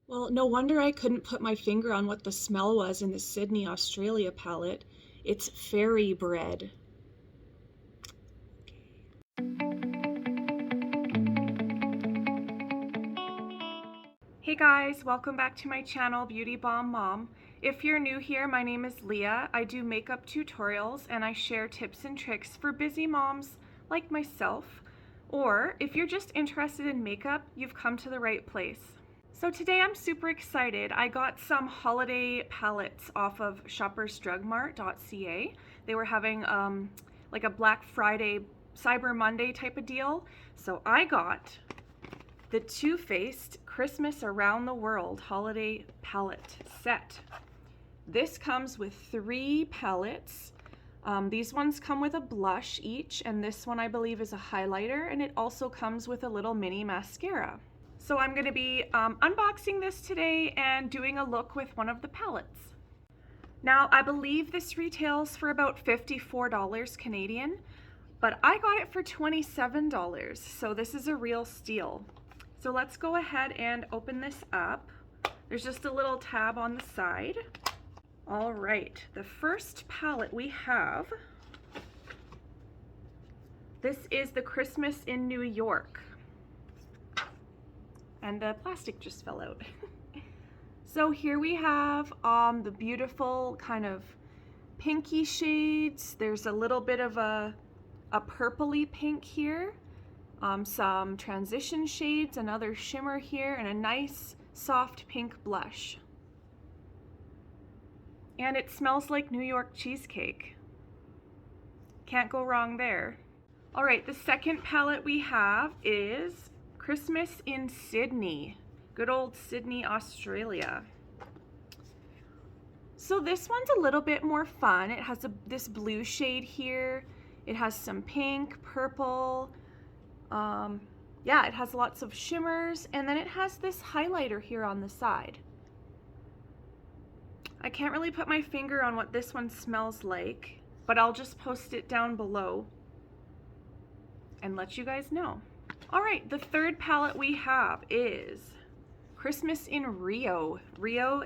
Well, no wonder I couldn't put my finger on what the smell was in the Sydney, Australia palette. It's fairy bread. Hey guys, welcome back to my channel, Beauty Bomb Mom. If you're new here, my name is Leah. I do makeup tutorials and I share tips and tricks for busy moms like myself. Or if you're just interested in makeup, you've come to the right place. So today I'm super excited. I got some holiday palettes off of shoppersdrugmart.ca. They were having like a Black Friday, Cyber Monday type of deal. So I got the Too Faced Christmas Around the World Holiday Palette Set. This comes with 3 palettes. These ones come with a blush each, and this one I believe is a highlighter, and it also comes with a little mini mascara. So I'm going to be unboxing this today and doing a look with one of the palettes. Now I believe this retails for about $54 Canadian, but I got it for $27, so this is a real steal. So let's go ahead and open this up. There's just a little tab on the side. All right, the first palette we have, this is the Christmas in New York. And the plastic just fell out. So here we have the beautiful kind of pinky shades. There's a little bit of a purpley pink here. Some transition shades, another shimmer here, and a nice soft pink blush. And it smells like New York cheesecake. Can't go wrong there. All right, the second palette we have is Christmas in Sydney. Good old Sydney, Australia. So this one's a little bit more fun. It has this blue shade here. It has some pink, purple. Yeah, it has lots of shimmers, and then it has this highlighter here on the side. I can't really put my finger on what this one smells like, but I'll just post it down below and let you guys know. All right, the third palette we have is Christmas in Rio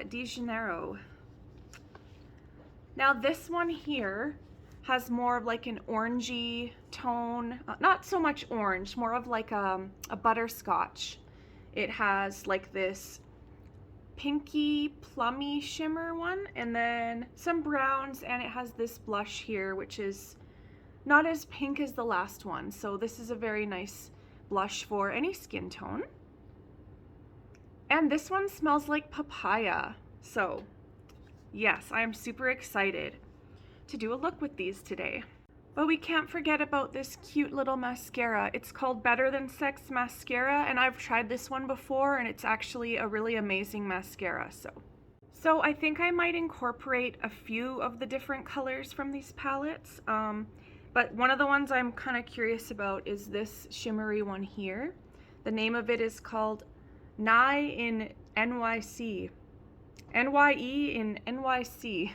de Janeiro. Now this one here has more of like an orangey tone, not so much orange, more of like a butterscotch. It has like this pinky plummy shimmer one, and then some browns, and it has this blush here which is not as pink as the last one. So this is a very nice blush for any skin tone. And this one smells like papaya. So yes, I am super excited to do a look with these today. But we can't forget about this cute little mascara. It's called Better Than Sex Mascara, and I've tried this one before, and it's actually a really amazing mascara. So I think I might incorporate a few of the different colors from these palettes. But one of the ones I'm kind of curious about is this shimmery one here. The name of it is called Nye in NYC. NYE in NYC.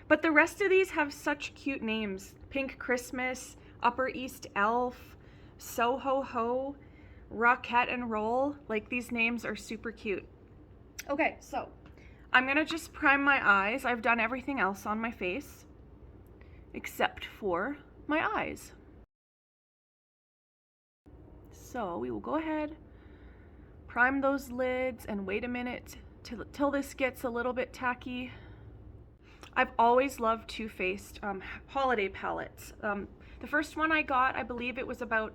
But the rest of these have such cute names. Pink Christmas, Upper East Elf, Soho Ho, Rockette and Roll. Like, these names are super cute. Okay, so I'm gonna just prime my eyes. I've done everything else on my face except for my eyes. So we will go ahead, prime those lids, and wait a minute till this gets a little bit tacky. I've always loved Too Faced holiday palettes. The first one I got, I believe it was about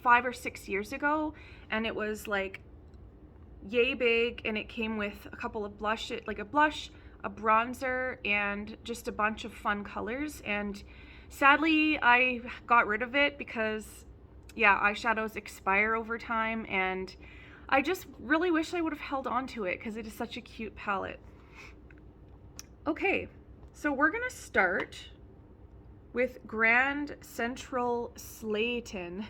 5 or 6 years ago, and it was like yay big, and it came with a couple of blush, like a blush, a bronzer, and just a bunch of fun colors. And sadly, I got rid of it because, yeah, eyeshadows expire over time, and I just really wish I would have held on to it because it is such a cute palette. Okay, so we're gonna start with Grand Central Slayton.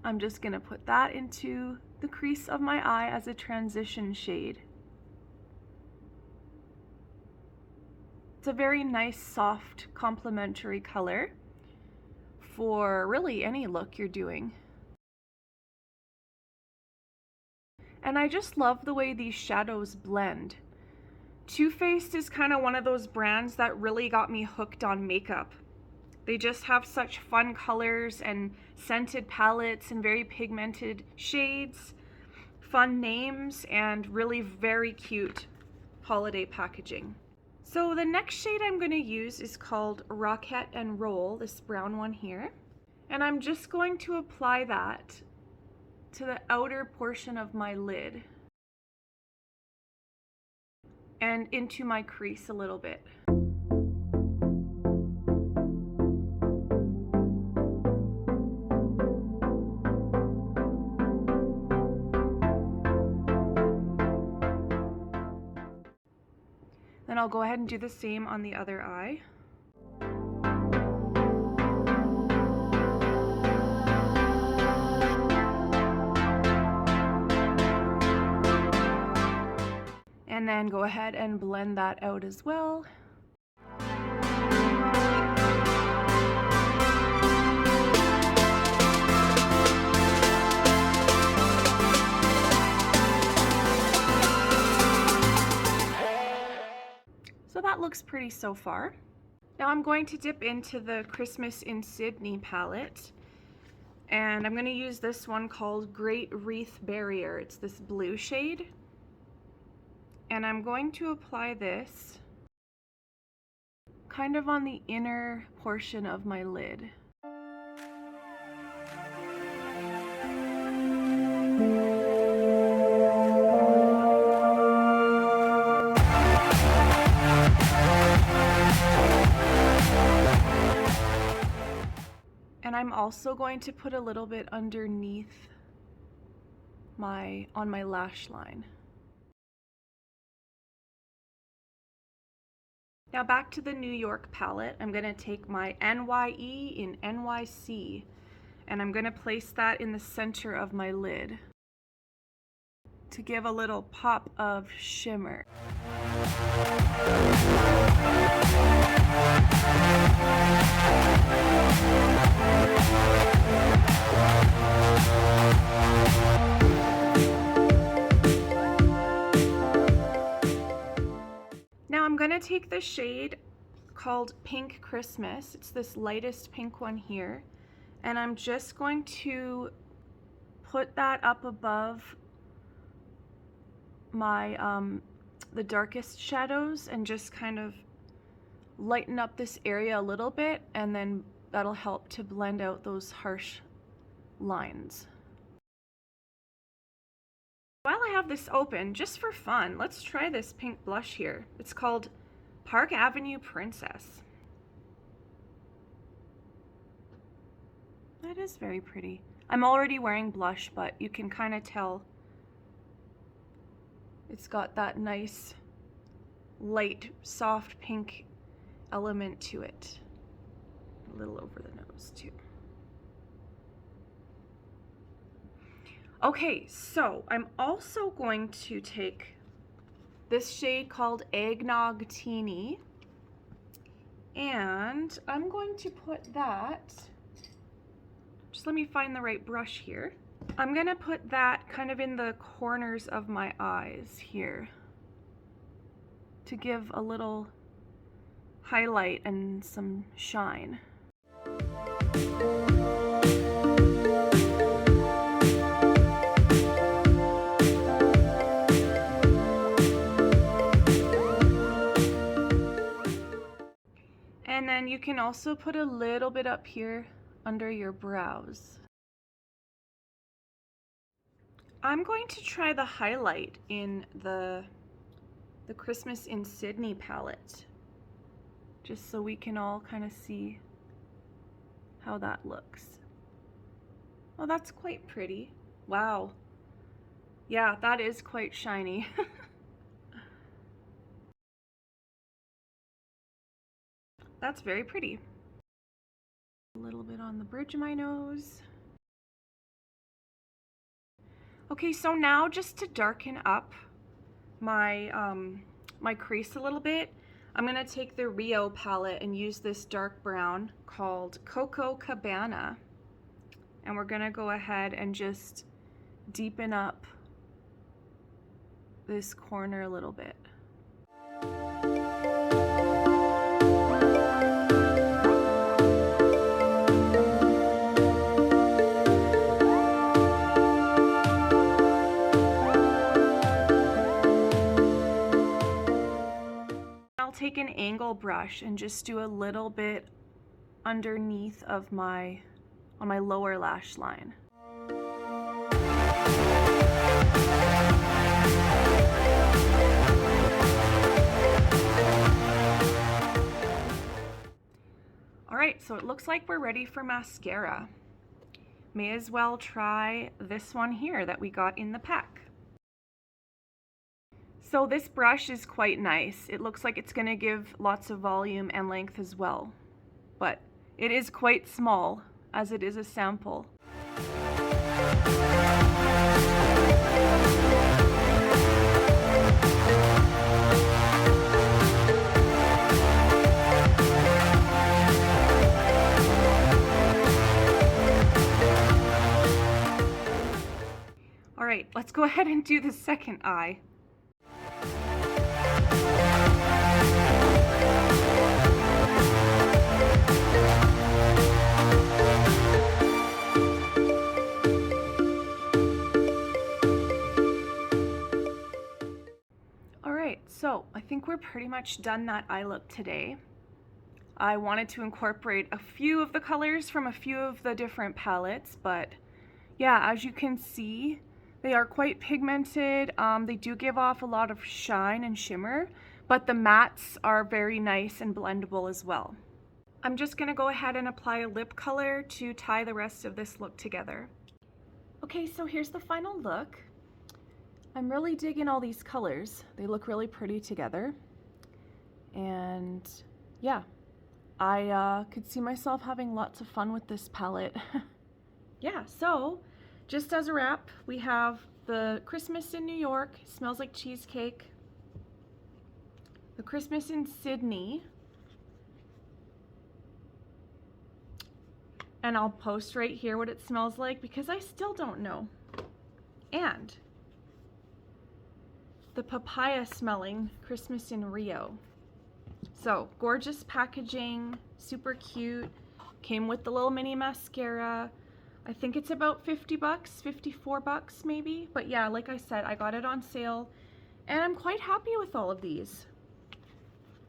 I'm just gonna put that into the crease of my eye as a transition shade. It's a very nice, soft, complementary color for really any look you're doing. And I just love the way these shadows blend. Too Faced is kind of one of those brands that really got me hooked on makeup. They just have such fun colors and scented palettes and very pigmented shades, fun names, and really very cute holiday packaging. So the next shade I'm going to use is called Rocket and Roll, this brown one here. And I'm just going to apply that to the outer portion of my lid and into my crease a little bit. Then I'll go ahead and do the same on the other eye. And then go ahead and blend that out as well. So that looks pretty so far. Now I'm going to dip into the Christmas in Sydney palette, and I'm going to use this one called Great Wreath Barrier. It's this blue shade. And I'm going to apply this kind of on the inner portion of my lid. And I'm also going to put a little bit underneath on my lash line. Now back to the New York palette, I'm going to take my NYE in NYC, and I'm going to place that in the center of my lid to give a little pop of shimmer. Now I'm going to take the shade called Pink Christmas. It's this lightest pink one here. And I'm just going to put that up above my the darkest shadows and just kind of lighten up this area a little bit, and then that'll help to blend out those harsh lines. While I have this open, just for fun, let's try this pink blush here. It's called Park Avenue Princess. That is very pretty. I'm already wearing blush, but you can kind of tell it's got that nice, light, soft pink element to it. A little over the nose too. Okay, so I'm also going to take this shade called Eggnog Teeny, and I'm going to put that, just let me find the right brush here. I'm gonna put that kind of in the corners of my eyes here to give a little highlight and some shine. And then you can also put a little bit up here under your brows. I'm going to try the highlight in the Christmas in Sydney palette, just so we can all kind of see how that looks. Oh, that's quite pretty. Wow. Yeah, that is quite shiny. That's very pretty. A little bit on the bridge of my nose. Okay, so now just to darken up my my crease a little bit, I'm gonna take the Rio palette and use this dark brown called Coco Cabana, and we're gonna go ahead and just deepen up this corner a little bit. I'll take an angle brush and just do a little bit underneath of on my lower lash line. Alright, so it looks like we're ready for mascara. May as well try this one here that we got in the pack. So this brush is quite nice. It looks like it's going to give lots of volume and length as well, but it is quite small as it is a sample. All right, let's go ahead and do the second eye. So I think we're pretty much done that eye look today. I wanted to incorporate a few of the colors from a few of the different palettes, but yeah, as you can see, they are quite pigmented. They do give off a lot of shine and shimmer, but the mattes are very nice and blendable as well. I'm just gonna go ahead and apply a lip color to tie the rest of this look together. Okay, so here's the final look. I'm really digging all these colors. They look really pretty together. And yeah, I could see myself having lots of fun with this palette. Yeah, so just as a wrap, we have the Christmas in New York, smells like cheesecake. The Christmas in Sydney. And I'll post right here what it smells like because I still don't know. And the papaya smelling Christmas in Rio. So gorgeous packaging, super cute, came with the little mini mascara. I think it's about 50 bucks, 54 bucks maybe, but yeah, like I said, I got it on sale and I'm quite happy with all of these.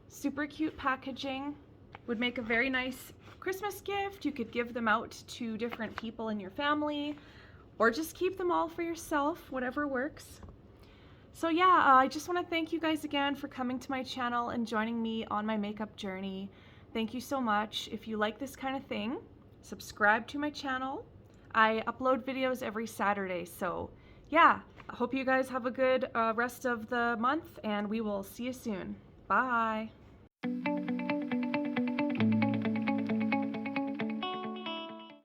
Super cute packaging, would make a very nice Christmas gift. You could give them out to different people in your family or just keep them all for yourself, whatever works. So yeah, I just want to thank you guys again for coming to my channel and joining me on my makeup journey. Thank you so much. If you like this kind of thing, subscribe to my channel. I upload videos every Saturday, so yeah, I hope you guys have a good rest of the month and we will see you soon. Bye.